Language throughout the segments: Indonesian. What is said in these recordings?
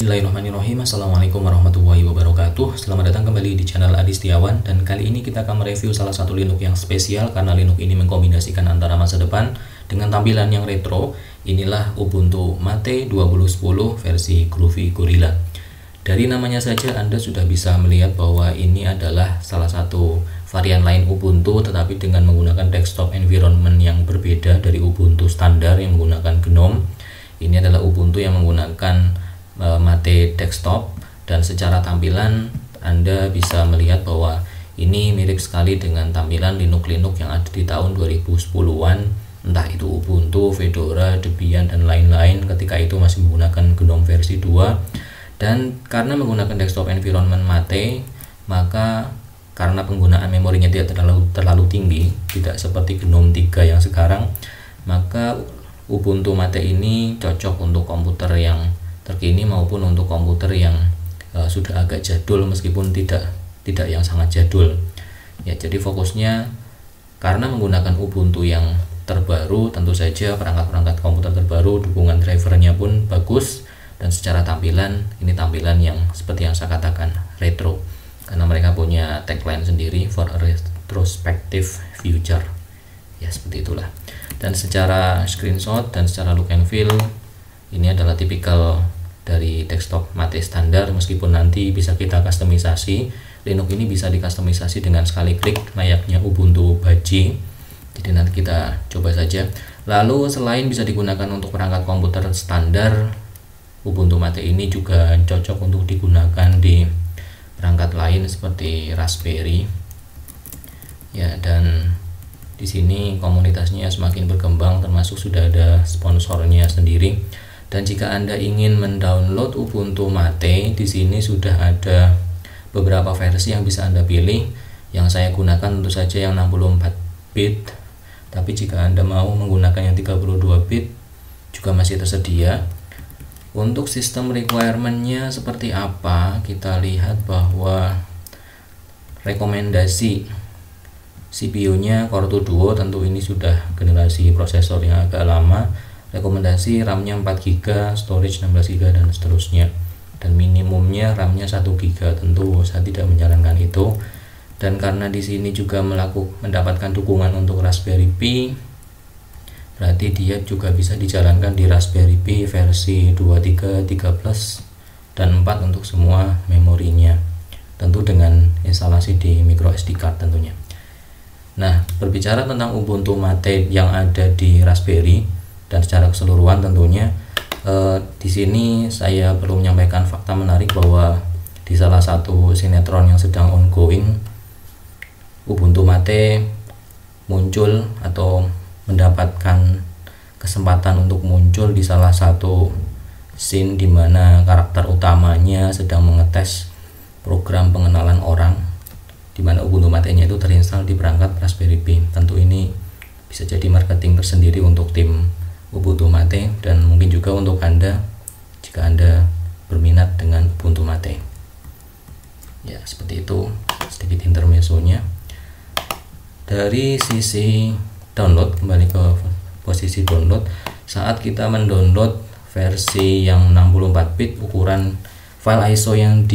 Bismillahirrahmanirrahim. Assalamualaikum warahmatullahi wabarakatuh. Selamat datang kembali di channel Adi Setiawan. Dan kali ini kita akan mereview salah satu Linux yang spesial, karena Linux ini mengkombinasikan antara masa depan dengan tampilan yang retro. Inilah Ubuntu Mate 2010 versi Groovy Gorilla. Dari namanya saja Anda sudah bisa melihat bahwa ini adalah salah satu varian lain Ubuntu, tetapi dengan menggunakan desktop environment yang berbeda dari Ubuntu standar yang menggunakan GNOME. Ini adalah Ubuntu yang menggunakan Mate desktop, dan secara tampilan Anda bisa melihat bahwa ini mirip sekali dengan tampilan Linux yang ada di tahun 2010-an, entah itu Ubuntu, Fedora, Debian, dan lain-lain. Ketika itu masih menggunakan GNOME versi 2, dan karena menggunakan desktop environment Mate, maka karena penggunaan memorinya tidak terlalu tinggi, tidak seperti GNOME 3 yang sekarang, maka Ubuntu Mate ini cocok untuk komputer yang terkini maupun untuk komputer yang sudah agak jadul, meskipun tidak yang sangat jadul. Ya, jadi fokusnya karena menggunakan Ubuntu yang terbaru, tentu saja perangkat-perangkat komputer terbaru, dukungan drivernya pun bagus, dan secara tampilan ini tampilan yang seperti yang saya katakan retro, karena mereka punya tagline sendiri, for a retrospective future. Ya, seperti itulah. Dan secara screenshot dan secara look and feel, ini adalah tipikal dari desktop Mate standar, meskipun nanti bisa kita customisasi. Linux ini bisa dikustomisasi dengan sekali klik layaknya Ubuntu Baji. Jadi nanti kita coba saja. Lalu selain bisa digunakan untuk perangkat komputer standar, Ubuntu Mate ini juga cocok untuk digunakan di perangkat lain seperti Raspberry. Ya, dan di sini komunitasnya semakin berkembang, termasuk sudah ada sponsornya sendiri. Dan jika Anda ingin mendownload Ubuntu Mate, di sini sudah ada beberapa versi yang bisa Anda pilih. Yang saya gunakan tentu saja yang 64 bit, tapi jika Anda mau menggunakan yang 32 bit juga masih tersedia. Untuk sistem requirement-nya seperti apa, kita lihat bahwa rekomendasi CPU-nya Core 2 Duo, tentu ini sudah generasi prosesor yang agak lama. Rekomendasi RAM-nya 4GB, storage 16GB, dan seterusnya. Dan minimumnya RAM-nya 1GB, tentu saya tidak menyarankan itu. Dan karena di sini juga mendapatkan dukungan untuk Raspberry Pi, berarti dia juga bisa dijalankan di Raspberry Pi versi 23, 3+, dan 4 untuk semua memorinya. Tentu dengan instalasi di micro SD card tentunya. Nah, berbicara tentang Ubuntu Mate yang ada di Raspberry dan secara keseluruhan tentunya, di sini saya perlu menyampaikan fakta menarik bahwa di salah satu sinetron yang sedang ongoing, Ubuntu Mate muncul atau mendapatkan kesempatan untuk muncul di salah satu scene di mana karakter utamanya sedang mengetes program pengenalan orang, di mana Ubuntu Mate-nya itu terinstall di perangkat Raspberry Pi. Tentu ini bisa jadi marketing tersendiri untuk tim Ubuntu Mate, dan mungkin juga untuk Anda jika Anda berminat dengan Ubuntu Mate. Ya, seperti itu sedikit intermezzonya. Dari sisi download, kembali ke posisi download. Saat kita mendownload versi yang 64 bit, ukuran file ISO yang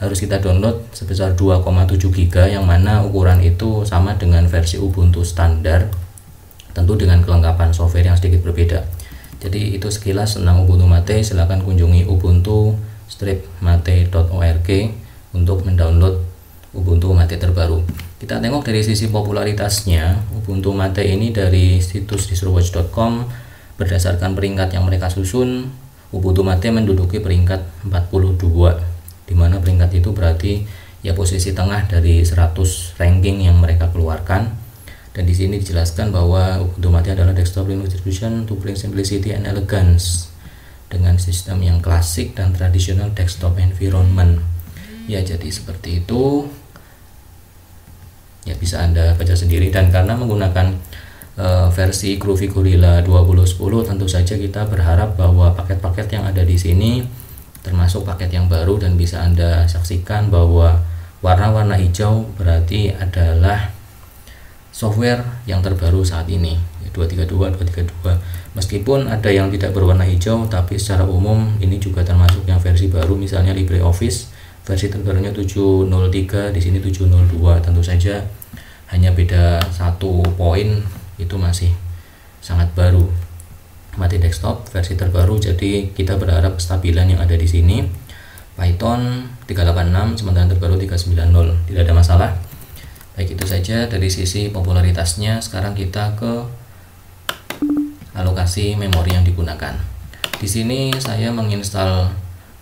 harus kita download sebesar 2,7 GB, yang mana ukuran itu sama dengan versi Ubuntu standar, tentu dengan kelengkapan software yang sedikit berbeda. Jadi itu sekilas tentang Ubuntu Mate. Silahkan kunjungi ubuntu-mate.org untuk mendownload Ubuntu Mate terbaru. Kita tengok dari sisi popularitasnya. Ubuntu Mate ini dari situs distrowatch.com, berdasarkan peringkat yang mereka susun, Ubuntu Mate menduduki peringkat 42, di mana peringkat itu berarti ya posisi tengah dari 100 ranking yang mereka keluarkan. Dan di sini dijelaskan bahwa Ubuntu Mate adalah desktop Linux distribution to bring simplicity and elegance, dengan sistem yang klasik dan tradisional desktop environment. Ya, jadi seperti itu. Ya, bisa Anda baca sendiri. Dan karena menggunakan versi Groovy Gorilla 2010, tentu saja kita berharap bahwa paket-paket yang ada di sini termasuk paket yang baru, dan bisa Anda saksikan bahwa warna-warna hijau berarti adalah software yang terbaru saat ini. 232. Meskipun ada yang tidak berwarna hijau, tapi secara umum ini juga termasuk yang versi baru. Misalnya LibreOffice versi terbarunya 703, di sini 702. Tentu saja hanya beda 1 poin, itu masih sangat baru. Mate desktop versi terbaru, jadi kita berharap kestabilan yang ada di sini. Python 386, sementara terbaru 390, tidak ada masalah. Baik, itu saja dari sisi popularitasnya. Sekarang kita ke alokasi memori yang digunakan. Di sini saya menginstal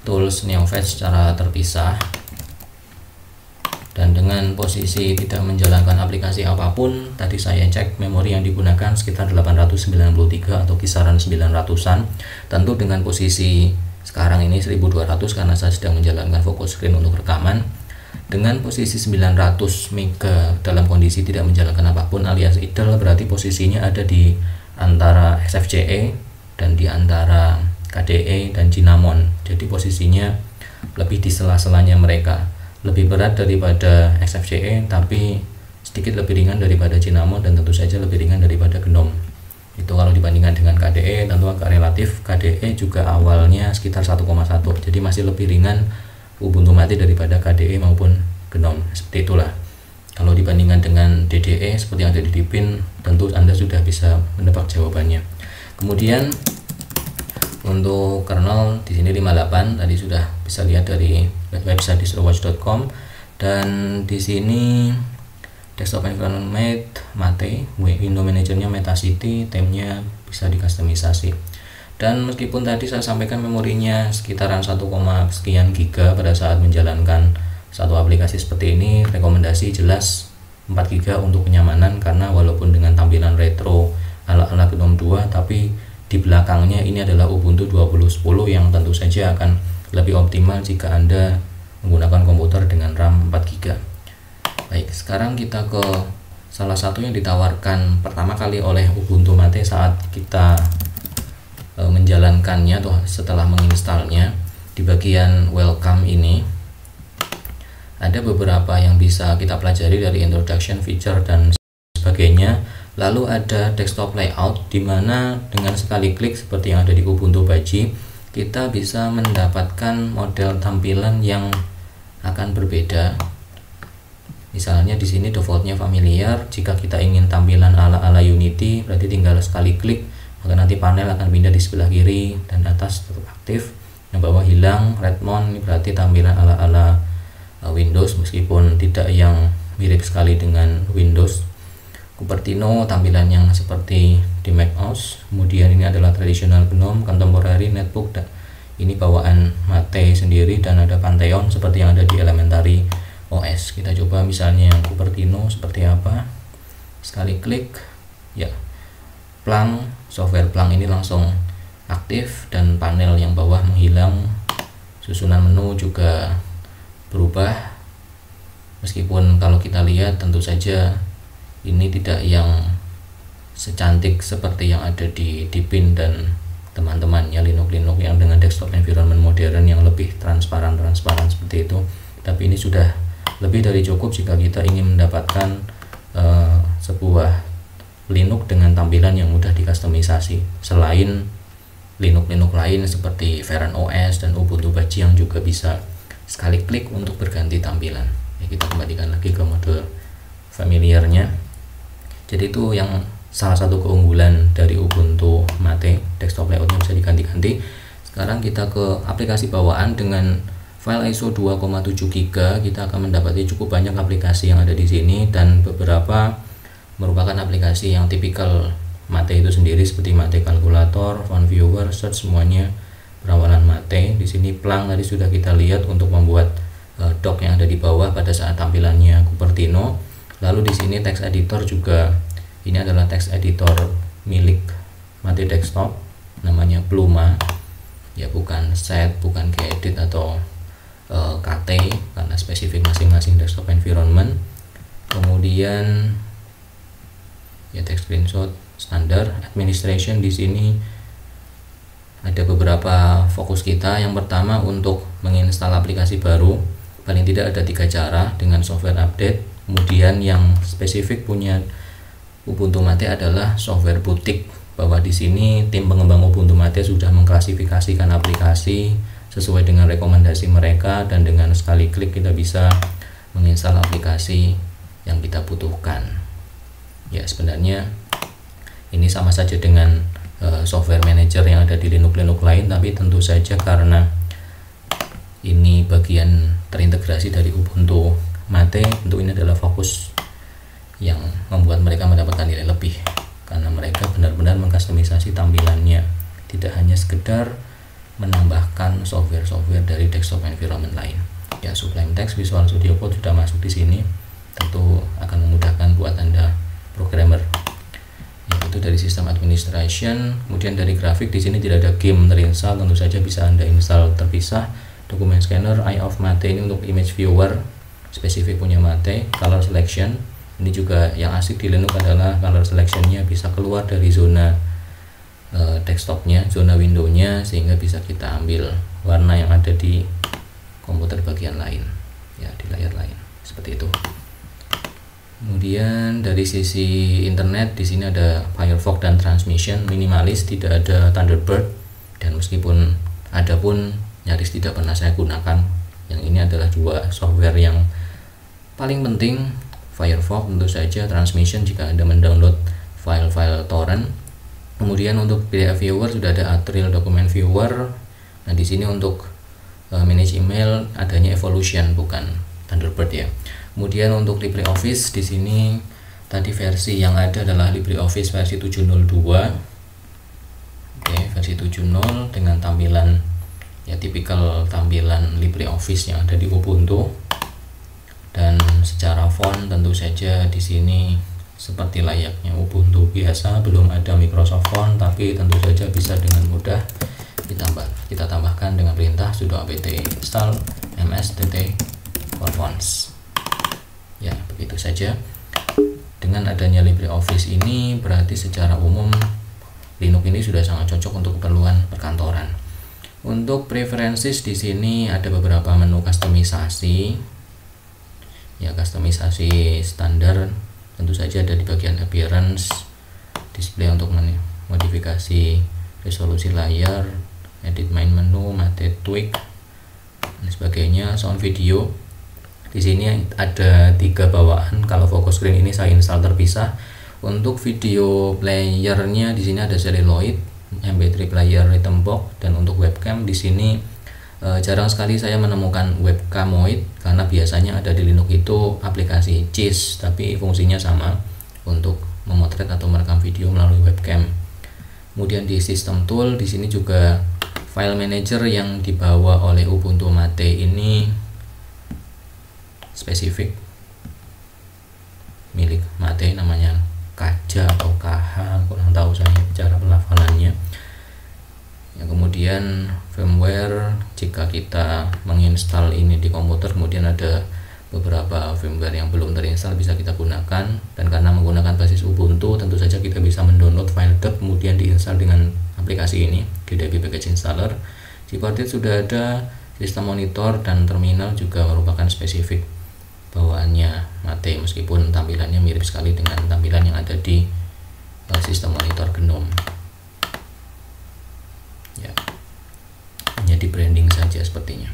tools NeoFetch secara terpisah, dan dengan posisi tidak menjalankan aplikasi apapun. Tadi saya cek memori yang digunakan sekitar 893 atau kisaran 900-an. Tentu dengan posisi sekarang ini 1200 karena saya sedang menjalankan focus screen untuk rekaman. Dengan posisi 900 MB dalam kondisi tidak menjalankan apapun alias idle, berarti posisinya ada di antara XFCE dan di antara KDE dan Cinnamon. Jadi posisinya lebih di sela-selanya mereka. Lebih berat daripada XFCE, tapi sedikit lebih ringan daripada Cinnamon, dan tentu saja lebih ringan daripada GNOME. Itu kalau dibandingkan dengan KDE, tentu agak relatif. KDE juga awalnya sekitar 1,1, jadi masih lebih ringan Ubuntu Mate daripada KDE maupun GNOME. Seperti itulah. Kalau dibandingkan dengan DDE seperti yang ada di Deepin, tentu Anda sudah bisa menebak jawabannya. Kemudian untuk kernel di sini 58, tadi sudah bisa lihat dari website distrowatch.com, dan di sini desktop environment Mate, window manajernya Metacity, theme-nya bisa dikustomisasi. Dan meskipun tadi saya sampaikan memorinya sekitaran 1, sekian giga pada saat menjalankan satu aplikasi seperti ini, rekomendasi jelas 4 GB untuk kenyamanan, karena walaupun dengan tampilan retro ala-ala GNOME 2, tapi di belakangnya ini adalah Ubuntu 2010 yang tentu saja akan lebih optimal jika Anda menggunakan komputer dengan RAM 4 GB. Baik, sekarang kita ke salah satu yang ditawarkan pertama kali oleh Ubuntu Mate saat kita menjalankannya atau setelah menginstalnya. Di bagian welcome ini ada beberapa yang bisa kita pelajari dari introduction, feature, dan sebagainya. Lalu ada desktop layout, di mana dengan sekali klik seperti yang ada di Ubuntu Baji, kita bisa mendapatkan model tampilan yang akan berbeda. Misalnya di sini defaultnya familiar. Jika kita ingin tampilan ala-ala Unity, berarti tinggal sekali klik, maka nanti panel akan pindah di sebelah kiri dan atas tetap aktif. Yang bawah hilang. Redmond ini berarti tampilan ala-ala Windows, meskipun tidak yang mirip sekali dengan Windows. Cupertino tampilan yang seperti di macOS. Kemudian ini adalah tradisional GNOME, contemporary, netbook, ini bawaan Mate sendiri, dan ada Pantheon seperti yang ada di Elementary OS. Kita coba misalnya yang Cupertino seperti apa. Sekali klik, ya, Plunk, software Plunk ini langsung aktif, dan panel yang bawah menghilang. Susunan menu juga berubah, meskipun kalau kita lihat tentu saja ini tidak yang secantik seperti yang ada di Deepin dan teman-temannya Linux yang dengan desktop environment modern yang lebih transparan seperti itu. Tapi ini sudah lebih dari cukup jika kita ingin mendapatkan sebuah Linux dengan tampilan yang mudah dikustomisasi, selain Linux lain seperti Feren OS dan Ubuntu Baji yang juga bisa sekali klik untuk berganti tampilan. Ya, kita kembalikan lagi ke mode familiarnya. Jadi itu yang salah satu keunggulan dari Ubuntu Mate, desktop layoutnya bisa diganti-ganti. Sekarang kita ke aplikasi bawaan. Dengan file ISO 2,7 GB kita akan mendapati cukup banyak aplikasi yang ada di sini, dan beberapa merupakan aplikasi yang tipikal Mate itu sendiri seperti Mate Calculator, Font Viewer, Search, semuanya berawalan Mate. Di sini Plunk tadi sudah kita lihat untuk membuat dock yang ada di bawah pada saat tampilannya Cupertino. Lalu di sini text editor juga, ini adalah text editor milik Mate desktop, namanya Pluma. Ya, bukan set, bukan gedit atau KT, karena spesifik masing-masing desktop environment. Kemudian ya, text screenshot standar. Administration di sini ada beberapa fokus kita. Yang pertama untuk menginstal aplikasi baru, paling tidak ada 3 cara dengan software update. Kemudian yang spesifik punya Ubuntu Mate adalah software butik, bahwa di sini tim pengembang Ubuntu Mate sudah mengklasifikasikan aplikasi sesuai dengan rekomendasi mereka, dan dengan sekali klik kita bisa menginstal aplikasi yang kita butuhkan. Ya, sebenarnya ini sama saja dengan software manager yang ada di Linux lain, tapi tentu saja karena ini bagian terintegrasi dari Ubuntu Mate, tentu ini adalah fokus yang membuat mereka mendapatkan nilai lebih, karena mereka benar-benar mengkustomisasi tampilannya, tidak hanya sekedar menambahkan software-software dari desktop environment lain. Ya, Sublime Text, Visual Studio Code sudah masuk di sini, tentu akan memudahkan buat Anda programmer. Itu dari sistem administration. Kemudian dari grafik, di sini tidak ada game terinstall, tentu saja bisa Anda install terpisah. Dokumen scanner, Eye of Mate ini untuk image viewer, spesifik punya Mate. Color selection, ini juga yang asik di Linux adalah color selectionnya bisa keluar dari zona desktopnya, zona windownya, sehingga bisa kita ambil warna yang ada di komputer bagian lain, ya, di layar lain, seperti itu. Kemudian dari sisi internet, di sini ada Firefox dan Transmission, minimalis, tidak ada Thunderbird, dan meskipun ada pun nyaris tidak pernah saya gunakan. Yang ini adalah dua software yang paling penting, Firefox tentu saja, Transmission jika Anda mendownload file-file torrent. Kemudian untuk PDF viewer sudah ada Atril Document Viewer. Nah, di sini untuk manage email adanya Evolution, bukan Thunderbird ya. Kemudian untuk LibreOffice, di sini tadi versi yang ada adalah LibreOffice versi 7.02. Oke, versi 7.0 dengan tampilan ya tipikal tampilan LibreOffice yang ada di Ubuntu. Dan secara font tentu saja di sini seperti layaknya Ubuntu biasa, belum ada Microsoft Font, tapi tentu saja bisa dengan mudah kita tambahkan dengan perintah sudo apt install ms-fonts. Ya, begitu saja. Dengan adanya LibreOffice ini berarti secara umum Linux ini sudah sangat cocok untuk keperluan perkantoran. Untuk preferences di sini ada beberapa menu kustomisasi. Ya, kustomisasi standar tentu saja ada di bagian appearance, display untuk modifikasi resolusi layar, edit main menu, mate tweak dan sebagainya. Sound video, di sini ada 3 bawaan. Kalau focus screen ini saya install terpisah. Untuk video playernya di sini ada Celluloid, MP3 player, Rhythm Box, dan untuk webcam di sini jarang sekali saya menemukan webcamoid, karena biasanya ada di Linux itu aplikasi CIS, tapi fungsinya sama untuk memotret atau merekam video melalui webcam. Kemudian di sistem tool, di sini juga file manager yang dibawa oleh Ubuntu Mate ini spesifik milik Mate, namanya Kaja atau KH, kurang tahu saya cara pelafalannya. Ya, kemudian firmware, jika kita menginstal ini di komputer, kemudian ada beberapa firmware yang belum terinstall bisa kita gunakan, dan karena menggunakan basis Ubuntu tentu saja kita bisa mendownload file .deb kemudian diinstal dengan aplikasi ini di DB Package Installer. Gparted sudah ada, sistem monitor dan terminal juga merupakan spesifik bawaannya Mate, meskipun tampilannya mirip sekali dengan tampilan yang ada di sistem monitor GNOME. Ya, hanya di branding saja sepertinya.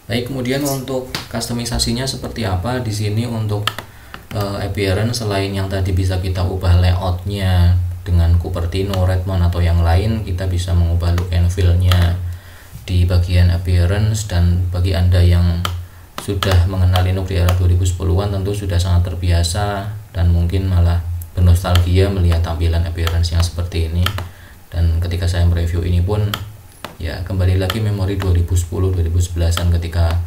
Baik, kemudian untuk kustomisasinya seperti apa? Di sini untuk appearance, selain yang tadi bisa kita ubah layoutnya dengan Cupertino, Redmond atau yang lain, kita bisa mengubah look and feel-nya di bagian appearance. Dan bagi Anda yang sudah mengenal Linux di era 2010-an tentu sudah sangat terbiasa dan mungkin malah bernostalgia melihat tampilan appearance yang seperti ini. Dan ketika saya mereview ini pun ya kembali lagi memori 2010-2011an ketika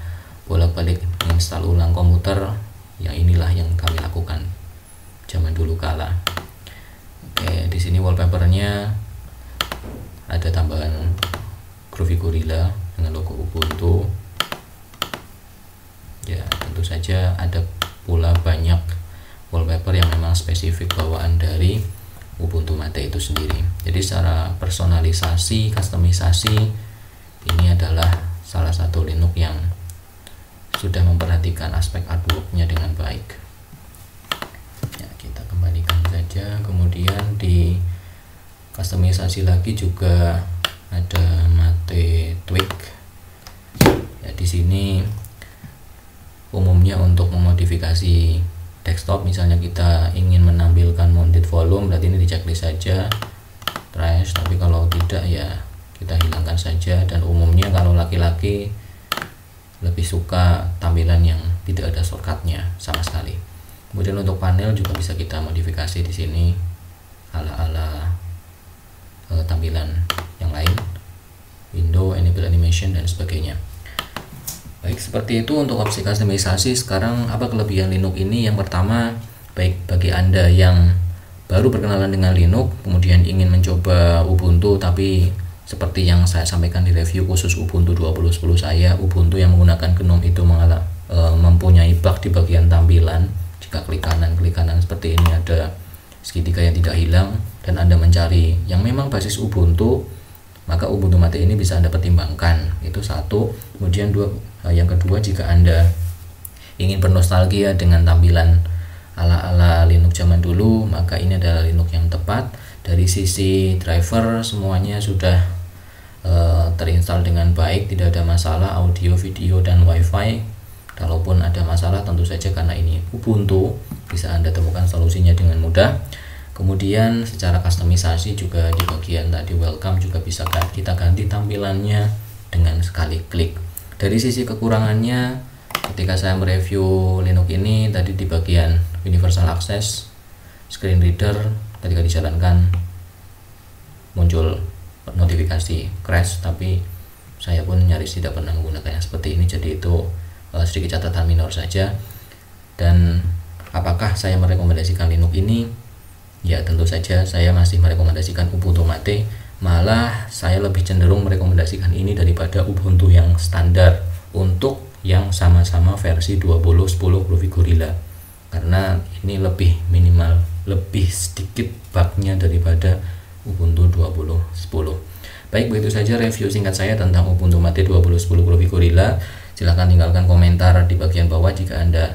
bolak-balik menginstal ulang komputer, ya inilah yang kami lakukan zaman dulu kala. Oke, di sini wallpapernya ada tambahan Groovy Gorilla dengan logo Ubuntu. Ya, tentu saja ada pula banyak wallpaper yang memang spesifik bawaan dari Ubuntu Mate itu sendiri. Jadi secara personalisasi, kustomisasi, ini adalah salah satu Linux yang sudah memperhatikan aspek artworknya dengan baik. Ya, kita kembalikan saja. saja. Kemudian di customisasi lagi juga ada mate tweak. Ya, di sini umumnya untuk memodifikasi desktop, misalnya kita ingin menampilkan mounted volume, berarti ini di checklist saja trash, tapi kalau tidak ya kita hilangkan saja. Dan umumnya kalau laki-laki lebih suka tampilan yang tidak ada shortcutnya sama sekali. Kemudian untuk panel juga bisa kita modifikasi di sini ala-ala tampilan yang lain, window, enable animation dan sebagainya. Baik, seperti itu untuk opsi customisasi. Sekarang apa kelebihan Linux ini? Yang pertama, baik bagi Anda yang baru berkenalan dengan Linux, kemudian ingin mencoba Ubuntu, tapi seperti yang saya sampaikan di review khusus Ubuntu 2010 saya, Ubuntu yang menggunakan GNOME itu mempunyai bug di bagian tampilan. Jika klik kanan seperti ini ada segitiga yang tidak hilang, dan Anda mencari yang memang basis Ubuntu, maka Ubuntu Mate ini bisa Anda pertimbangkan. Itu satu. Kemudian yang kedua, jika Anda ingin bernostalgia dengan tampilan ala-ala Linux zaman dulu, maka ini adalah Linux yang tepat. Dari sisi driver semuanya sudah terinstall dengan baik, tidak ada masalah audio, video, dan wifi. Kalaupun ada masalah, tentu saja karena ini Ubuntu, bisa Anda temukan solusinya dengan mudah. Kemudian secara customisasi juga di bagian tadi welcome juga bisa kita ganti tampilannya dengan sekali klik. Dari sisi kekurangannya, ketika saya mereview Linux ini tadi di bagian universal access, screen reader ketika dijalankan muncul notifikasi crash, tapi saya pun nyaris tidak pernah menggunakan yang seperti ini, jadi itu sedikit catatan minor saja. Dan apakah saya merekomendasikan Linux ini? Ya, tentu saja saya masih merekomendasikan Ubuntu Mate. Malah saya lebih cenderung merekomendasikan ini daripada Ubuntu yang standar untuk yang sama-sama versi 20.10 Groovy Gorilla, karena ini lebih minimal, lebih sedikit bugnya daripada Ubuntu 20.10. Baik, begitu saja review singkat saya tentang Ubuntu Mate 20.10 Groovy Gorilla. Silahkan tinggalkan komentar di bagian bawah jika Anda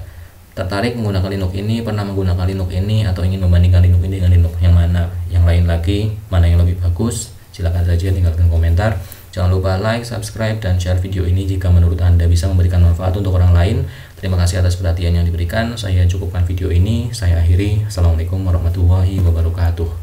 tertarik menggunakan Linux ini, pernah menggunakan Linux ini, atau ingin membandingkan Linux ini dengan Linux yang mana, yang lain lagi, mana yang lebih bagus. Silahkan saja tinggalkan komentar. Jangan lupa like, subscribe, dan share video ini jika menurut Anda bisa memberikan manfaat untuk orang lain. Terima kasih atas perhatian yang diberikan. Saya cukupkan video ini, saya akhiri. Assalamualaikum warahmatullahi wabarakatuh.